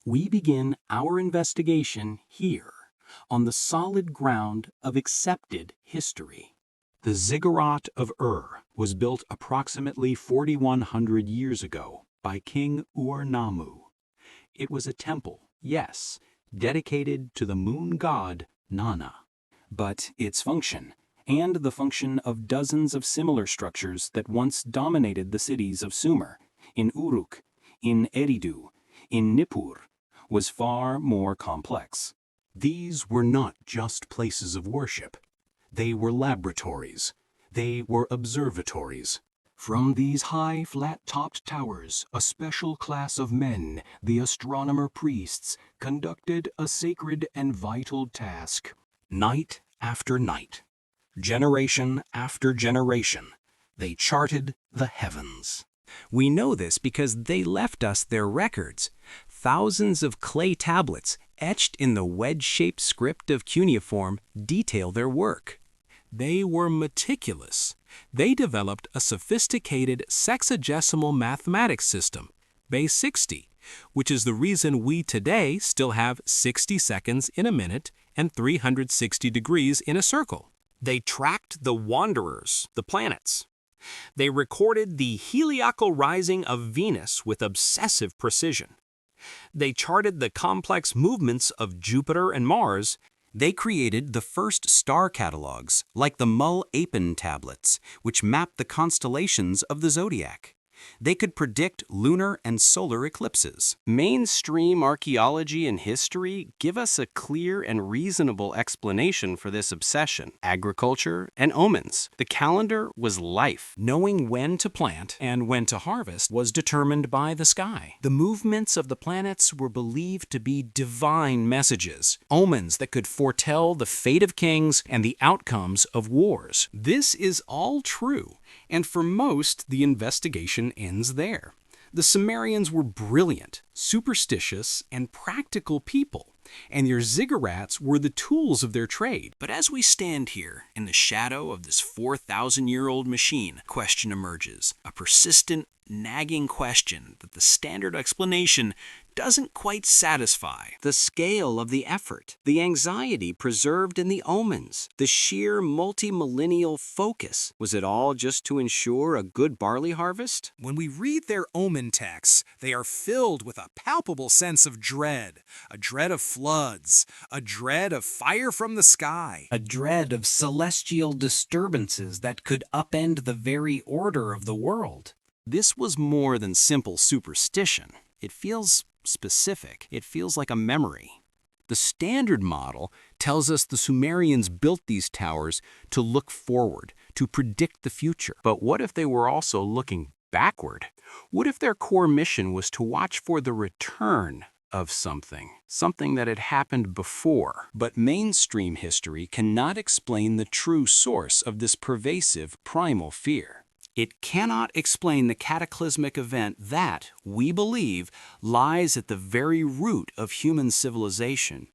We begin our investigation here, on the solid ground of accepted history. The Ziggurat of was built approximately 4,100 years ago by King Ur-Nammu. It was a temple, yes, dedicated to the moon god Nana. But its function, and the function of dozens of similar structures that once dominated the cities of Sumer, in Uruk, in Eridu, in Nippur, was far more complex. These were not just places of worship. They were laboratories. They were observatories. From these high, flat-topped towers, a special class of men, the astronomer priests, conducted a sacred and vital task. Night after night, generation after generation, they charted the heavens. We know this because they left us their records. Thousands of clay tablets etched in the wedge-shaped script of cuneiform detail their work. They were meticulous. They developed a sophisticated sexagesimal mathematics system, base 60, which is the reason we today still have 60 seconds in a minute and 360 degrees in a circle. They tracked the wanderers, the planets. They recorded the heliacal rising of Venus with obsessive precision. They charted the complex movements of Jupiter and Mars. They created the first star catalogs, like the Mull-Apen tablets, which mapped the constellations of the zodiac. They could predict lunar and solar eclipses. Mainstream archaeology and history give us a clear and reasonable explanation for this obsession. Agriculture and omens. The calendar was life. Knowing when to plant and when to harvest was determined by the sky. The movements of the planets were believed to be divine messages, omens that could foretell the fate of kings and the outcomes of wars. This is all true. And for most, the investigation ends there. The Sumerians were brilliant, superstitious, and practical people, and their ziggurats were the tools of their trade. But as we stand here in the shadow of this 4,000-year-old machine, a question emerges, a persistent, nagging question that the standard explanation doesn't quite satisfy. The scale of the effort, the anxiety preserved in the omens, the sheer multi-millennial focus. Was it all just to ensure a good barley harvest? When we read their omen texts, they are filled with a palpable sense of dread. A dread of floods, a dread of fire from the sky, a dread of celestial disturbances that could upend the very order of the world. This was more than simple superstition. It feels specific. It feels like a memory. The standard model tells us the Sumerians built these towers to look forward, to predict the future. But what if they were also looking backward? What if their core mission was to watch for the return of something that had happened before? But mainstream history cannot explain the true source of this pervasive primal fear. It cannot explain the cataclysmic event that, we believe, lies at the very root of human civilization.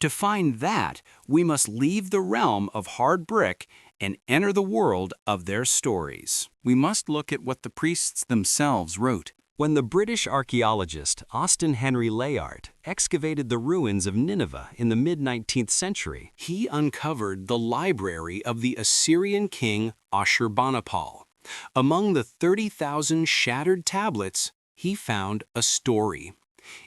To find that, we must leave the realm of hard brick and enter the world of their stories. We must look at what the priests themselves wrote. When the British archaeologist Austen Henry Layard excavated the ruins of Nineveh in the mid-19th century, he uncovered the library of the Assyrian king Ashurbanipal. Among the 30,000 shattered tablets, he found a story.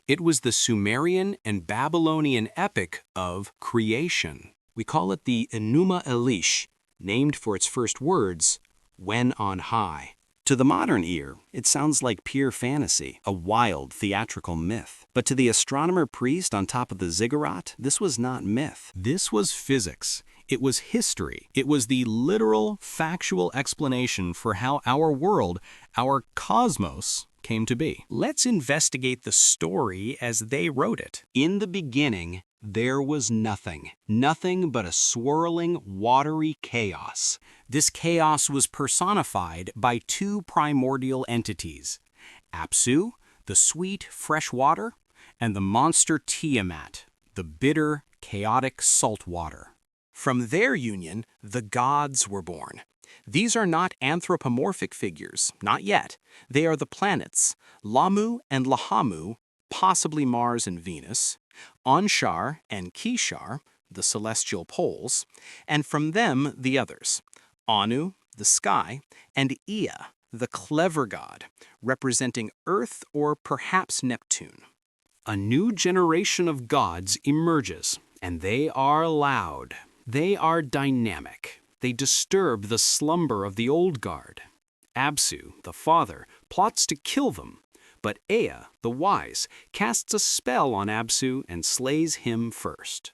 It was the Sumerian and Babylonian epic of creation. We call it the Enuma Elish, named for its first words, when on high. To the modern ear, it sounds like pure fantasy, a wild theatrical myth. But to the astronomer priest on top of the ziggurat, this was not myth. This was physics. It was history. It was the literal, factual explanation for how our world, our cosmos, came to be. Let's investigate the story as they wrote it. In the beginning, there was nothing. Nothing but a swirling, watery chaos. This chaos was personified by two primordial entities, Apsu, the sweet, fresh water, and the monster Tiamat, the bitter, chaotic salt water. From their union, the gods were born. These are not anthropomorphic figures, not yet. They are the planets, Lamu and Lahamu, possibly Mars and Venus, Anshar and Kishar, the celestial poles, and from them the others, Anu, the sky, and Ea, the clever god, representing Earth or perhaps Neptune. A new generation of gods emerges, and they are loud. They are dynamic. They disturb the slumber of the old guard. Apsu, the father, plots to kill them, but Ea, the wise, casts a spell on Apsu and slays him first.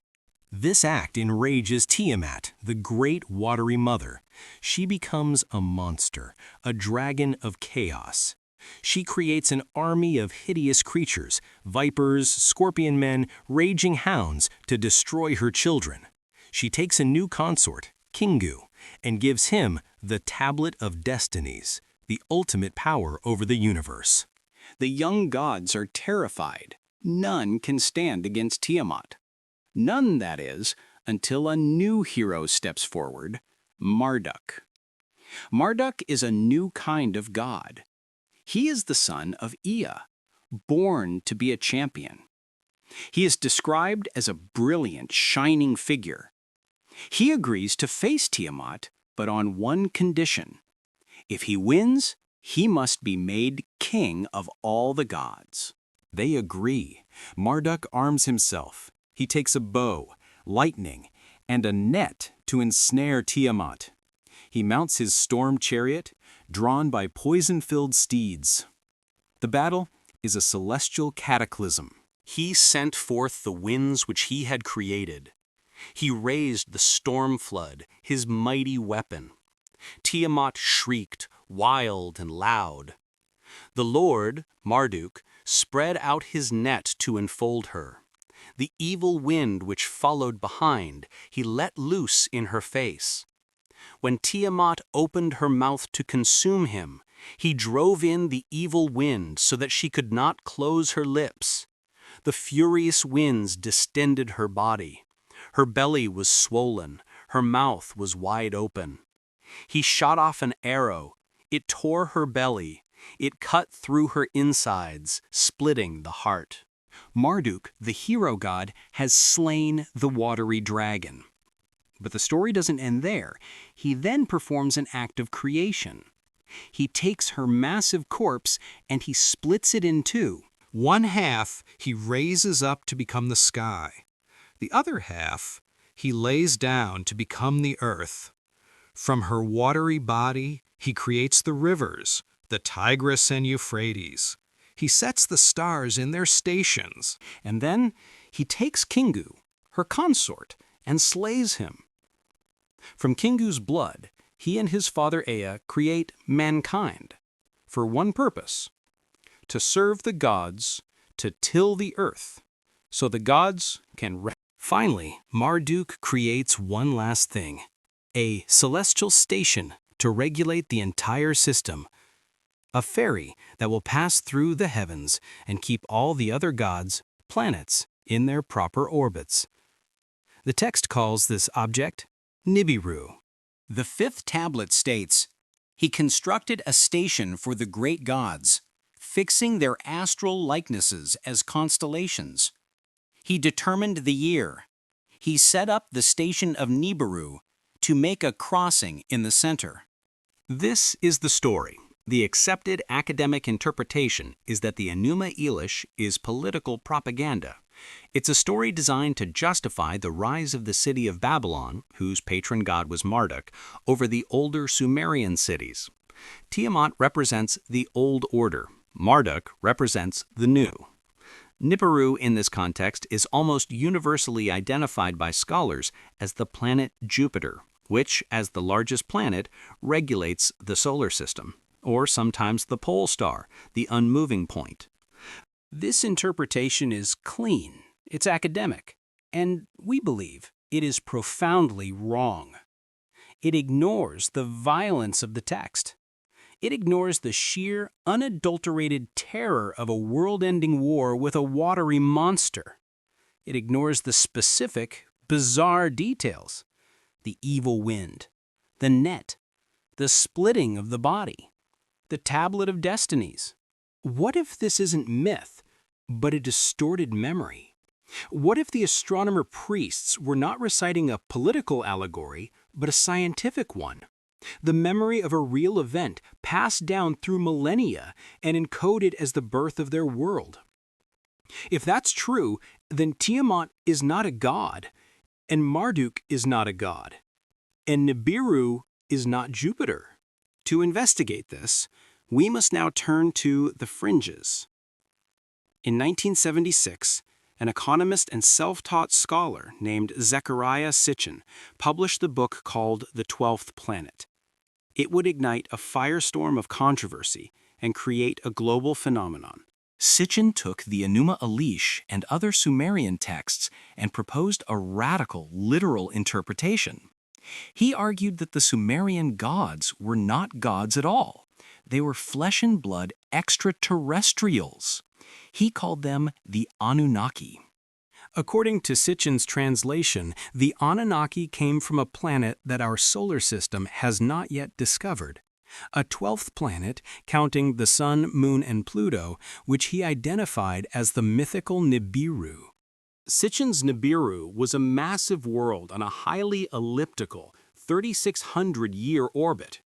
This act enrages Tiamat, the great watery mother. She becomes a monster, a dragon of chaos. She creates an army of hideous creatures, vipers, scorpion men, raging hounds, to destroy her children. She takes a new consort, Kingu, and gives him the Tablet of Destinies, the ultimate power over the universe. The young gods are terrified. None can stand against Tiamat. None, that is, until a new hero steps forward, Marduk. Marduk is a new kind of god. He is the son of Ea, born to be a champion. He is described as a brilliant, shining figure. He agrees to face Tiamat, but on one condition. If he wins, he must be made king of all the gods. They agree. Marduk arms himself. He takes a bow, lightning, and a net to ensnare Tiamat. He mounts his storm chariot, drawn by poison-filled steeds. The battle is a celestial cataclysm. He sent forth the winds which he had created. He raised the storm flood, his mighty weapon. Tiamat shrieked, wild and loud. The Lord, Marduk, spread out his net to enfold her. The evil wind which followed behind, he let loose in her face. When Tiamat opened her mouth to consume him, he drove in the evil wind so that she could not close her lips. The furious winds distended her body. Her belly was swollen, her mouth was wide open. He shot off an arrow. It tore her belly. It cut through her insides, splitting the heart. Marduk, the hero god, has slain the watery dragon. But the story doesn't end there. He then performs an act of creation. He takes her massive corpse and he splits it in two. One half he raises up to become the sky. The other half he lays down to become the earth. From her watery body he creates the rivers, the Tigris and Euphrates. He sets the stars in their stations. And then he takes Kingu, her consort, and slays him. From Kingu's blood, he and his father Ea create mankind for one purpose: to serve the gods, to till the earth, so the gods can Finally, Marduk creates one last thing: a celestial station to regulate the entire system, a ferry that will pass through the heavens and keep all the other gods, planets, in their proper orbits. The text calls this object Nibiru. The fifth tablet states, "He constructed a station for the great gods, fixing their astral likenesses as constellations. He determined the year. He set up the station of Nibiru to make a crossing in the center." This is the story. The accepted academic interpretation is that the Enuma Elish is political propaganda. It's a story designed to justify the rise of the city of Babylon, whose patron god was Marduk, over the older Sumerian cities. Tiamat represents the old order. Marduk represents the new. Nibiru in this context is almost universally identified by scholars as the planet Jupiter, which, as the largest planet, regulates the solar system, or sometimes the pole star, the unmoving point. This interpretation is clean, it's academic, and we believe it is profoundly wrong. It ignores the violence of the text. It ignores the sheer, unadulterated terror of a world-ending war with a watery monster. It ignores the specific, bizarre details: the evil wind, the net, the splitting of the body, the tablet of destinies. What if this isn't myth, but a distorted memory? What if the astronomer priests were not reciting a political allegory, but a scientific one? The memory of a real event passed down through millennia and encoded as the birth of their world. If that's true, then Tiamat is not a god, and Marduk is not a god, and Nibiru is not Jupiter. To investigate this, we must now turn to the fringes. In 1976, an economist and self-taught scholar named Zecharia Sitchin published the book called The 12th Planet. It would ignite a firestorm of controversy and create a global phenomenon. Sitchin took the Enuma Elish and other Sumerian texts and proposed a radical, literal interpretation. He argued that the Sumerian gods were not gods at all. They were flesh and blood extraterrestrials. He called them the Anunnaki. According to Sitchin's translation, the Anunnaki came from a planet that our solar system has not yet discovered. A 12th planet, counting the Sun, Moon, and Pluto, which he identified as the mythical Nibiru. Sitchin's Nibiru was a massive world on a highly elliptical, 3,600-year orbit.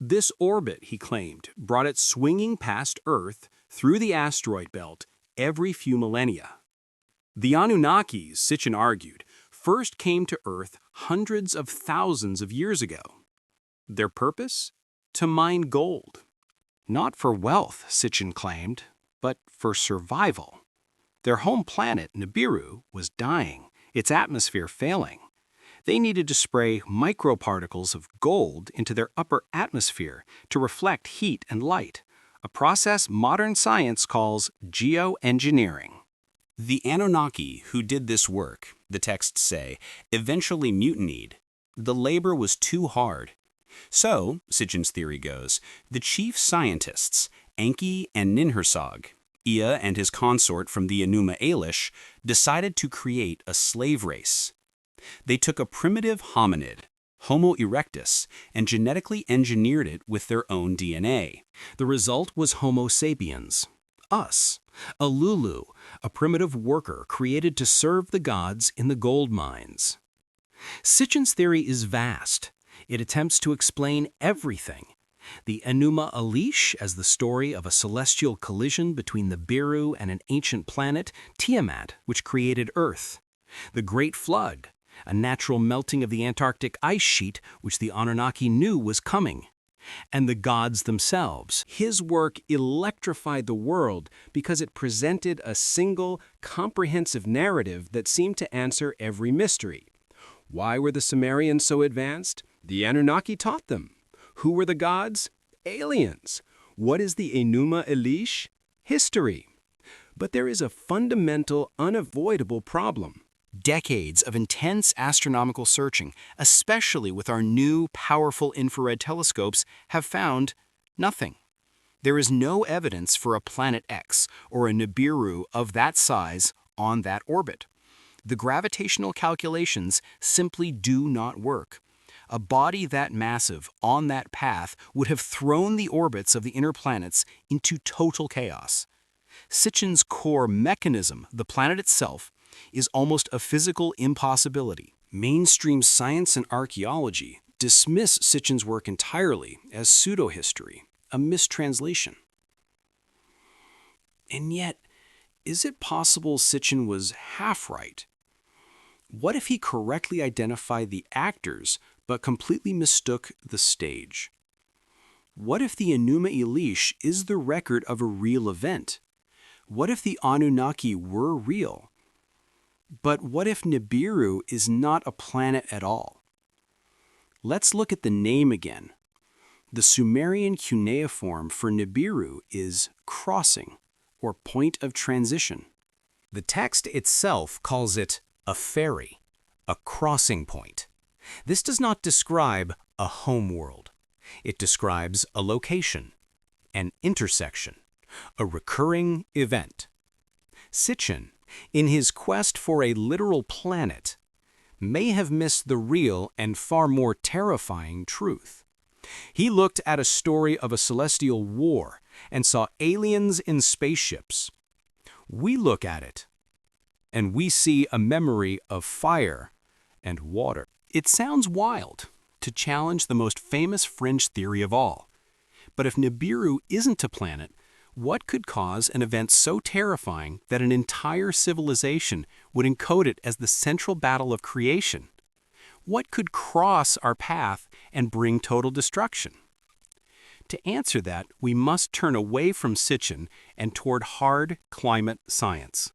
This orbit, he claimed, brought it swinging past Earth through the asteroid belt every few millennia. The Anunnakis, Sitchin argued, first came to Earth hundreds of thousands of years ago. Their purpose? To mine gold. Not for wealth, Sitchin claimed, but for survival. Their home planet, Nibiru, was dying, its atmosphere failing. They needed to spray microparticles of gold into their upper atmosphere to reflect heat and light, a process modern science calls geoengineering. The Anunnaki who did this work, the texts say, eventually mutinied. The labor was too hard. So, Sitchin's theory goes, the chief scientists, Enki and Ninhursag, Ea and his consort from the Enuma Elish, decided to create a slave race. They took a primitive hominid, Homo erectus, and genetically engineered it with their own DNA. The result was Homo sapiens, us, a Lulu, a primitive worker created to serve the gods in the gold mines. Sitchin's theory is vast. It attempts to explain everything. The Enuma Elish as the story of a celestial collision between the Nibiru and an ancient planet, Tiamat, which created Earth. The Great Flood, a natural melting of the Antarctic ice sheet which the Anunnaki knew was coming. And the gods themselves. His work electrified the world because it presented a single, comprehensive narrative that seemed to answer every mystery. Why were the Sumerians so advanced? The Anunnaki taught them. Who were the gods? Aliens. What is the Enuma Elish? History. But there is a fundamental, unavoidable problem. Decades of intense astronomical searching, especially with our new, powerful infrared telescopes, have found nothing. There is no evidence for a Planet X or a Nibiru of that size on that orbit. The gravitational calculations simply do not work. A body that massive on that path would have thrown the orbits of the inner planets into total chaos. Sitchin's core mechanism, the planet itself, is almost a physical impossibility. Mainstream science and archaeology dismiss Sitchin's work entirely as pseudo-history, a mistranslation. And yet, is it possible Sitchin was half right? What if he correctly identified the actors but completely mistook the stage? What if the Enuma Elish is the record of a real event? What if the Anunnaki were real? But what if Nibiru is not a planet at all? Let's look at the name again. The Sumerian cuneiform for Nibiru is crossing, or point of transition. The text itself calls it a ferry, a crossing point. This does not describe a home world. It describes a location, an intersection, a recurring event. Sitchin, in his quest for a literal planet, may have missed the real and far more terrifying truth. He looked at a story of a celestial war and saw aliens in spaceships. We look at it, and we see a memory of fire and water. It sounds wild to challenge the most famous fringe theory of all. But if Nibiru isn't a planet, what could cause an event so terrifying that an entire civilization would encode it as the central battle of creation? What could cross our path and bring total destruction? To answer that, we must turn away from Sitchin and toward hard climate science.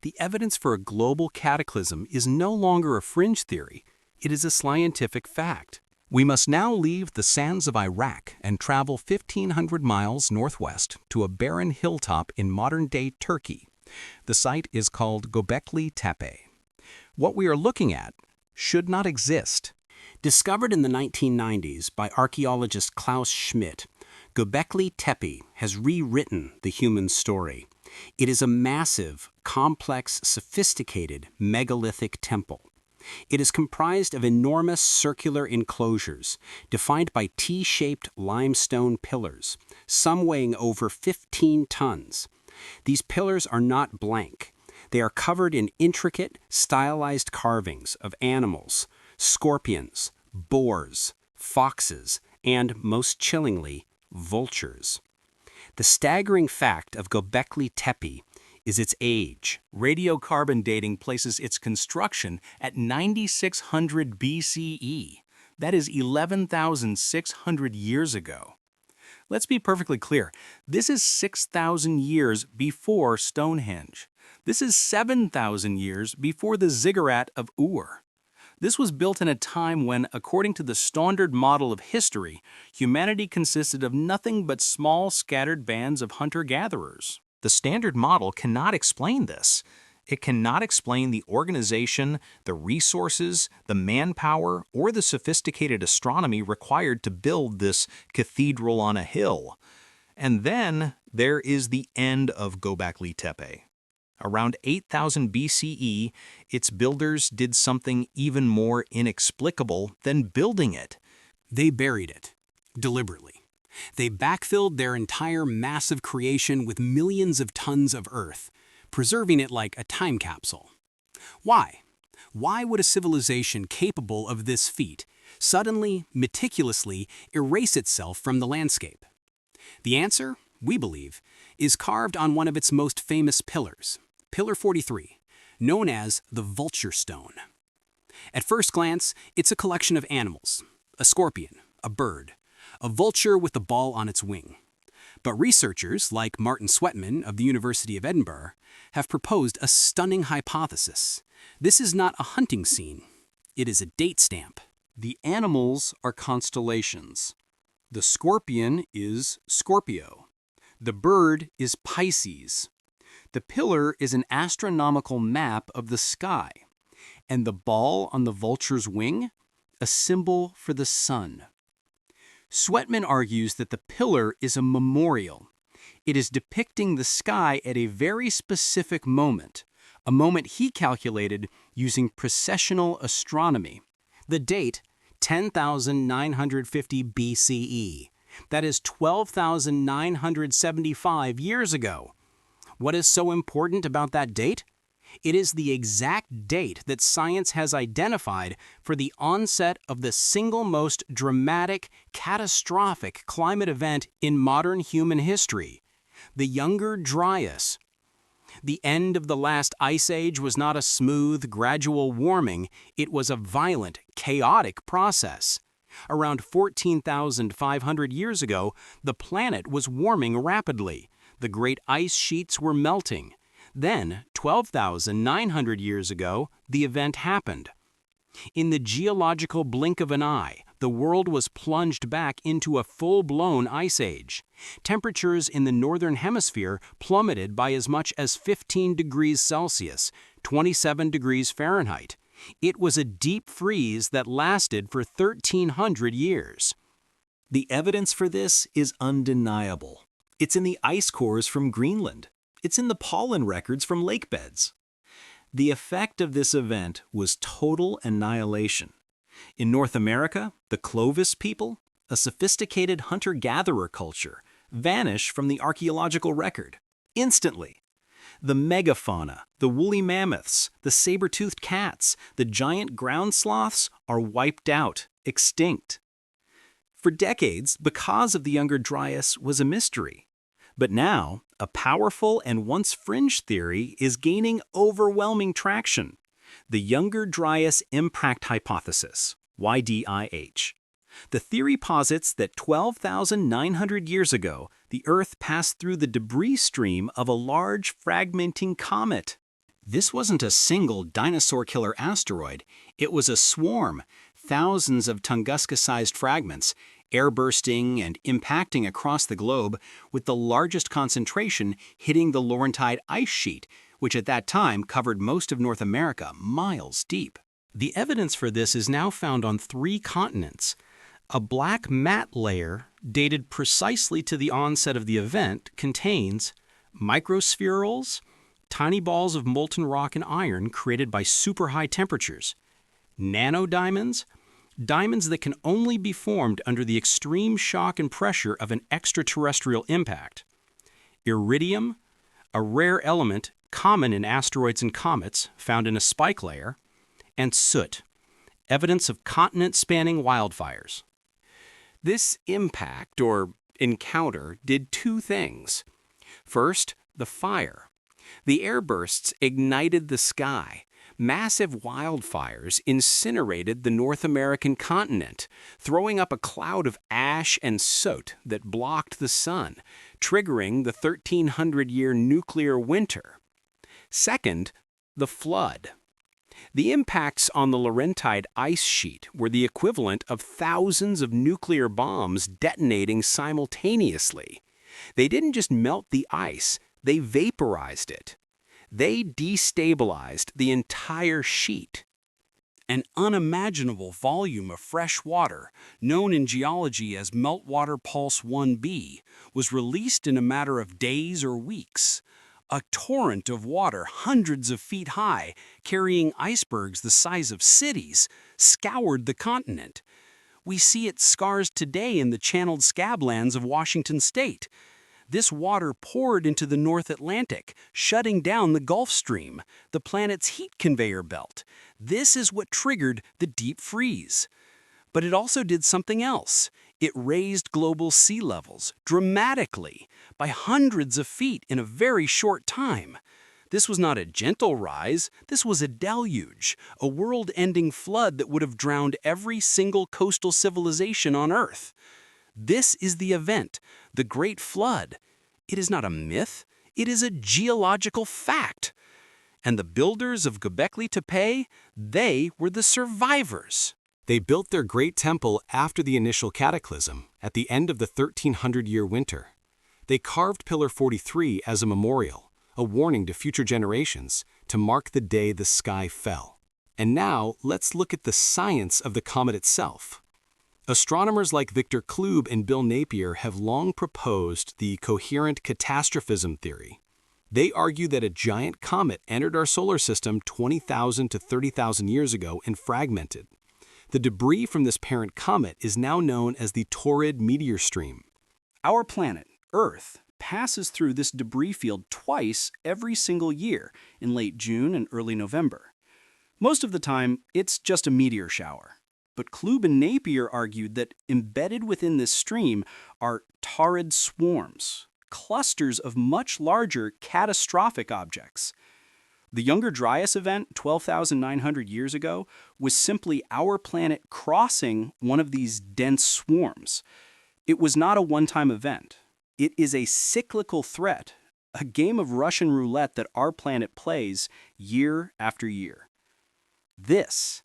The evidence for a global cataclysm is no longer a fringe theory, it is a scientific fact. We must now leave the sands of Iraq and travel 1,500 miles northwest to a barren hilltop in modern-day Turkey. The site is called Göbekli Tepe. What we are looking at should not exist. Discovered in the 1990s by archaeologist Klaus Schmidt, Göbekli Tepe has rewritten the human story. It is a massive, complex, sophisticated megalithic temple. It is comprised of enormous circular enclosures, defined by T-shaped limestone pillars, some weighing over 15 tons. These pillars are not blank. They are covered in intricate, stylized carvings of animals, scorpions, boars, foxes, and, most chillingly, vultures. The staggering fact of Göbekli Tepe is its age. Radiocarbon dating places its construction at 9600 BCE. That is 11,600 years ago. Let's be perfectly clear. This is 6,000 years before Stonehenge. This is 7,000 years before the Ziggurat of Ur. This was built in a time when, according to the standard model of history, humanity consisted of nothing but small scattered bands of hunter-gatherers. The standard model cannot explain this. It cannot explain the organization, the resources, the manpower, or the sophisticated astronomy required to build this cathedral on a hill. And then there is the end of Göbekli Tepe. Around 8000 BCE, its builders did something even more inexplicable than building it. They buried it, deliberately. They backfilled their entire massive creation with millions of tons of earth, preserving it like a time capsule. Why? Why would a civilization capable of this feat suddenly, meticulously erase itself from the landscape? The answer, we believe, is carved on one of its most famous pillars, Pillar 43, known as the Vulture Stone. At first glance, it's a collection of animals, a scorpion, a bird, a vulture with a ball on its wing. But researchers like Martin Sweatman of the University of Edinburgh have proposed a stunning hypothesis. This is not a hunting scene. It is a date stamp. The animals are constellations. The scorpion is Scorpio. The bird is Pisces. The pillar is an astronomical map of the sky. And the ball on the vulture's wing, a symbol for the sun. Sweatman argues that the pillar is a memorial. It is depicting the sky at a very specific moment, a moment he calculated using precessional astronomy. The date, 10,950 BCE. That is 12,975 years ago. What is so important about that date? It is the exact date that science has identified for the onset of the single most dramatic, catastrophic climate event in modern human history, the Younger Dryas. The end of the last ice age was not a smooth, gradual warming, it was a violent, chaotic process. Around 14,500 years ago, the planet was warming rapidly. The great ice sheets were melting. Then, 12,900 years ago, the event happened. In the geological blink of an eye, the world was plunged back into a full-blown ice age. Temperatures in the northern hemisphere plummeted by as much as 15 degrees Celsius, 27 degrees Fahrenheit. It was a deep freeze that lasted for 1,300 years. The evidence for this is undeniable. It's in the ice cores from Greenland. It's in the pollen records from lake beds. The effect of this event was total annihilation. In North America, the Clovis people, a sophisticated hunter-gatherer culture, vanish from the archaeological record. Instantly. The megafauna, the woolly mammoths, the saber-toothed cats, the giant ground sloths are wiped out, extinct. For decades, the cause of the younger Dryas was a mystery. But now, a powerful and once fringe theory is gaining overwhelming traction. The Younger Dryas Impact Hypothesis, YDIH. The theory posits that 12,900 years ago, the Earth passed through the debris stream of a large fragmenting comet. This wasn't a single dinosaur-killer asteroid. It was a swarm, thousands of Tunguska-sized fragments, airbursting and impacting across the globe, with the largest concentration hitting the Laurentide ice sheet, which at that time covered most of North America miles deep. The evidence for this is now found on 3 continents. A black matte layer, dated precisely to the onset of the event, contains microspherules, tiny balls of molten rock and iron created by super high temperatures, nanodiamonds, diamonds that can only be formed under the extreme shock and pressure of an extraterrestrial impact, iridium, a rare element common in asteroids and comets found in a spike layer, and soot, evidence of continent-spanning wildfires. This impact, or encounter, did 2 things. First, the fire. The airbursts ignited the sky. Massive wildfires incinerated the North American continent, throwing up a cloud of ash and soot that blocked the sun, triggering the 1,300-year nuclear winter. Second, the flood. The impacts on the Laurentide ice sheet were the equivalent of thousands of nuclear bombs detonating simultaneously. They didn't just melt the ice, they vaporized it. They destabilized the entire sheet. An unimaginable volume of fresh water, known in geology as meltwater pulse 1b, was released in a matter of days or weeks. A torrent of water hundreds of feet high, carrying icebergs the size of cities, scoured the continent. We see its scars today in the channeled scablands of Washington state. This water poured into the North Atlantic, shutting down the Gulf Stream, the planet's heat conveyor belt. This is what triggered the deep freeze. But it also did something else. It raised global sea levels dramatically by hundreds of feet in a very short time. This was not a gentle rise, this was a deluge, a world-ending flood that would have drowned every single coastal civilization on Earth. This is the event, the Great Flood. It is not a myth, it is a geological fact. And the builders of Göbekli Tepe, they were the survivors. They built their great temple after the initial cataclysm, at the end of the 1,300-year winter. They carved Pillar 43 as a memorial, a warning to future generations, to mark the day the sky fell. And now, let's look at the science of the comet itself. Astronomers like Victor Klube and Bill Napier have long proposed the coherent catastrophism theory. They argue that a giant comet entered our solar system 20,000 to 30,000 years ago and fragmented. The debris from this parent comet is now known as the Taurid meteor stream. Our planet, Earth, passes through this debris field twice every single year, in late June and early November. Most of the time, it's just a meteor shower. But Klube and Napier argued that embedded within this stream are Taurid swarms, clusters of much larger catastrophic objects. The Younger Dryas event 12,900 years ago was simply our planet crossing one of these dense swarms. It was not a one-time event. It is a cyclical threat, a game of Russian roulette that our planet plays year after year. This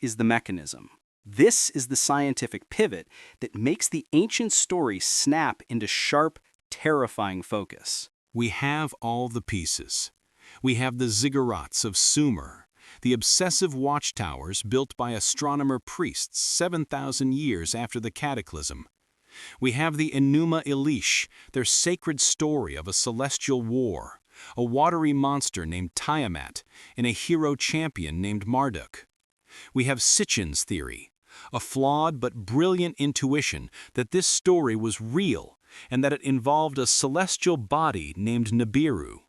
is the mechanism. This is the scientific pivot that makes the ancient story snap into sharp, terrifying focus. We have all the pieces. We have the ziggurats of Sumer, the obsessive watchtowers built by astronomer priests 7,000 years after the cataclysm. We have the Enuma Elish, their sacred story of a celestial war, a watery monster named Tiamat, and a hero champion named Marduk. We have Sitchin's theory, a flawed but brilliant intuition that this story was real and that it involved a celestial body named Nibiru.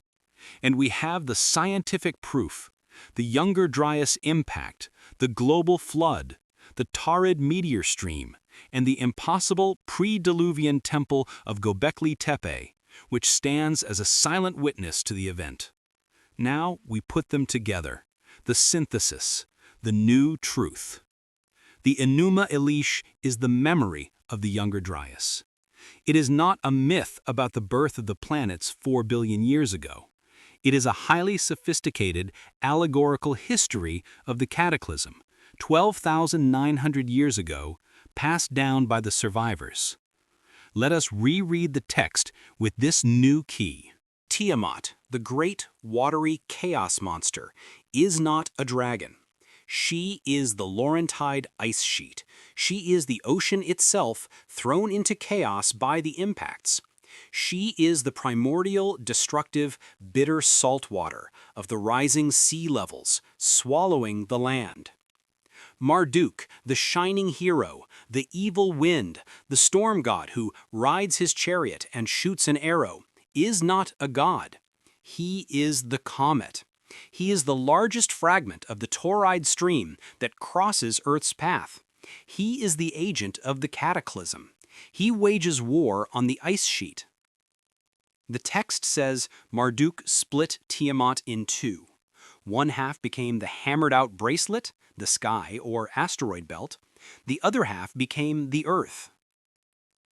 And we have the scientific proof: the Younger Dryas impact, the global flood, the Taurid meteor stream, and the impossible pre-Diluvian temple of Göbekli Tepe, which stands as a silent witness to the event. Now we put them together, the synthesis, the new truth. The Enuma Elish is the memory of the Younger Dryas. It is not a myth about the birth of the planets 4 billion years ago. It is a highly sophisticated, allegorical history of the cataclysm, 12,900 years ago, passed down by the survivors. Let us reread the text with this new key. Tiamat, the great watery chaos monster, is not a dragon. She is the Laurentide ice sheet. She is the ocean itself thrown into chaos by the impacts. She is the primordial, destructive, bitter salt water of the rising sea levels, swallowing the land. Marduk, the shining hero, the evil wind, the storm god who rides his chariot and shoots an arrow, is not a god. He is the comet. He is the largest fragment of the Tauride stream that crosses Earth's path. He is the agent of the cataclysm. He wages war on the ice sheet. The text says Marduk split Tiamat in two. One half became the hammered-out bracelet, the sky or asteroid belt. The other half became the Earth.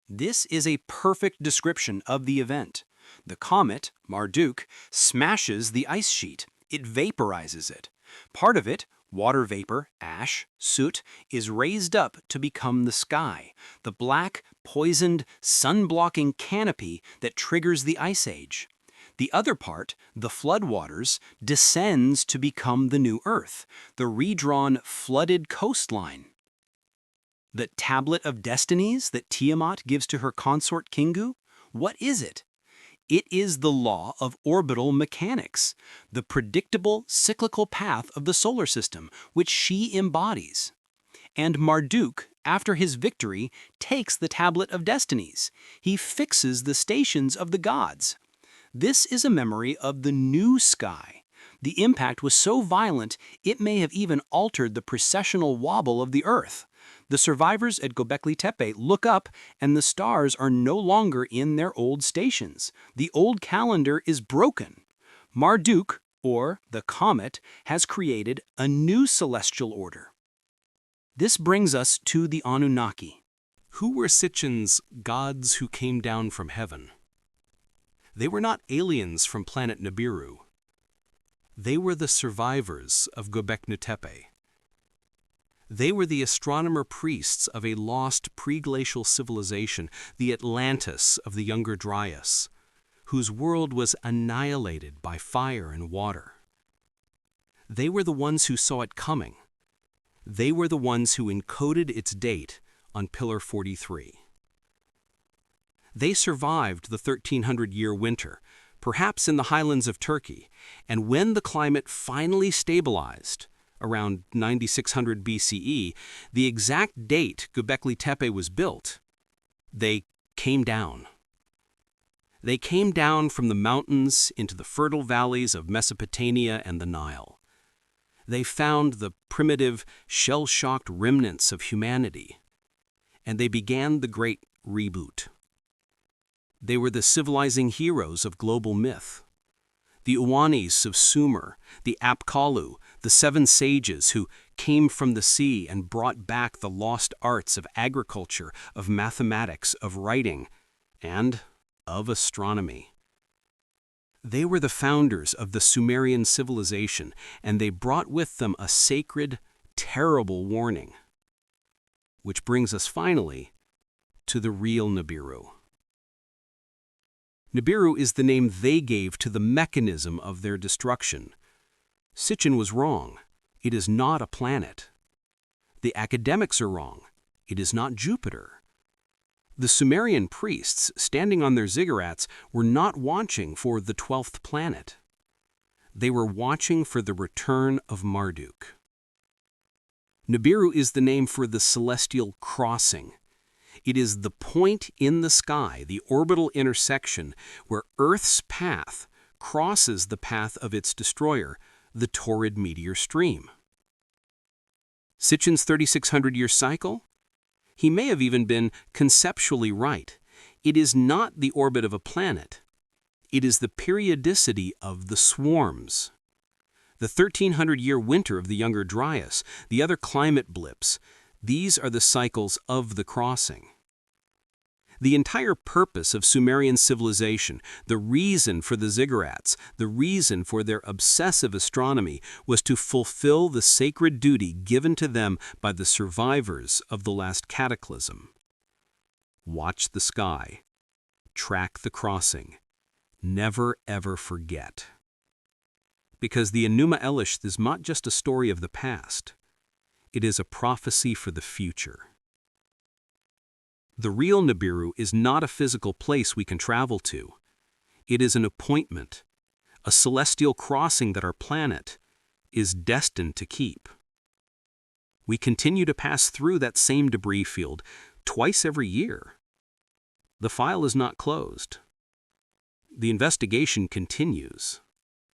This is a perfect description of the event. The comet, Marduk, smashes the ice sheet. It vaporizes it. Part of it, water vapor, ash, soot, is raised up to become the sky, the black, poisoned, sun-blocking canopy that triggers the Ice Age. The other part, the floodwaters, descends to become the new Earth, the redrawn, flooded coastline. The Tablet of Destinies that Tiamat gives to her consort Kingu? What is it? It is the law of orbital mechanics, the predictable cyclical path of the solar system, which she embodies. And Marduk, after his victory, takes the Tablet of Destinies. He fixes the stations of the gods. This is a memory of the new sky. The impact was so violent, it may have even altered the precessional wobble of the Earth. The survivors at Göbekli Tepe look up, and the stars are no longer in their old stations. The old calendar is broken. Marduk, or the comet, has created a new celestial order. This brings us to the Anunnaki. Who were Sitchin's gods who came down from heaven? They were not aliens from planet Nibiru. They were the survivors of Göbekli Tepe. They were the astronomer priests of a lost pre-glacial civilization, the Atlantis of the Younger Dryas, whose world was annihilated by fire and water. They were the ones who saw it coming. They were the ones who encoded its date on Pillar 43. They survived the 1300-year winter, perhaps in the highlands of Turkey, and when the climate finally stabilized, around 9600 BCE, the exact date Göbekli Tepe was built, they came down. They came down from the mountains into the fertile valleys of Mesopotamia and the Nile. They found the primitive, shell-shocked remnants of humanity, and they began the great reboot. They were the civilizing heroes of global myth. The Uwanis of Sumer, the Apkallu, the seven sages who came from the sea and brought back the lost arts of agriculture, of mathematics, of writing, and of astronomy. They were the founders of the Sumerian civilization, and they brought with them a sacred, terrible warning. Which brings us finally to the real Nibiru. Nibiru is the name they gave to the mechanism of their destruction. Sitchin was wrong. It is not a planet. The academics are wrong. It is not Jupiter. The Sumerian priests, standing on their ziggurats, were not watching for the 12th planet. They were watching for the return of Marduk. Nibiru is the name for the celestial crossing. It is the point in the sky, the orbital intersection, where Earth's path crosses the path of its destroyer, the torrid meteor stream. Sitchin's 3,600-year cycle? He may have even been conceptually right. It is not the orbit of a planet. It is the periodicity of the swarms. The 1,300-year winter of the younger Dryas, the other climate blips, these are the cycles of the crossing. The entire purpose of Sumerian civilization, the reason for the ziggurats, the reason for their obsessive astronomy, was to fulfill the sacred duty given to them by the survivors of the last cataclysm. Watch the sky. Track the crossing. Never ever forget. Because the Enuma Elish is not just a story of the past. It is a prophecy for the future. The real Nibiru is not a physical place we can travel to. It is an appointment, a celestial crossing that our planet is destined to keep. We continue to pass through that same debris field twice every year. The file is not closed. The investigation continues.